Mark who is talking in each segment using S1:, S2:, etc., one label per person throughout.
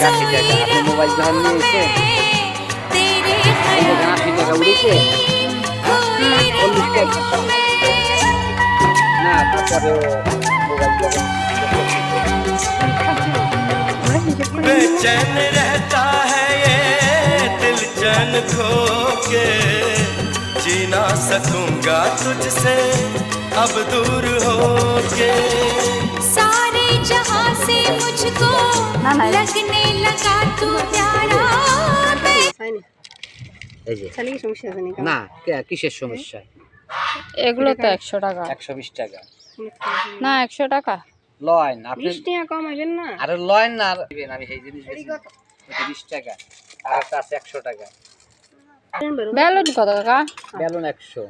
S1: 80 টাকা আপনি মোবাইল যখন নিয়েছে এই যে 80 টাকা উঠেছে 40 টাকা না তারপরেও মোবাইল যখন
S2: बेचैन रहता है ये दिल चैन खो के जी ना सकूंगा तुझसे अब दूर हो के
S3: सारे जहां से मुझको लगने लगा तू प्यारा
S1: এই যে না কিসের সমস্যা
S4: এগুলো তো 100 টাকা
S1: 120 টাকা
S4: না 100 টাকা
S1: লয়ন আপনি
S5: 20 টাকা কমাইবেন না
S1: আরে লয়ন না দিবেন আমি এই জিনিস বেশি এটা 20 টাকা আর একটা আছে 100 টাকা
S4: বেলুন কত টাকা
S1: বেলুন 100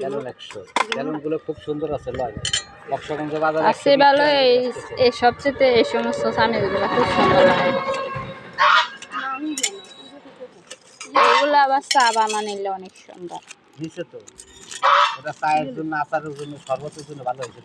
S1: বেলুন 100 বেলুন গুলো খুব সুন্দর আছে লয়ন বক্সগঞ্জ বাজারে
S4: আছে ভালো এই সবচেয়ে এই সমস্ত সানিগুলো খুব সুন্দর লাগে এগুলো আবার চা বানানিলে অনেক সুন্দর
S1: দিছে তো এটা চায়ের জন্য আচারের জন্য শরবতের জন্য ভালো হয়েছে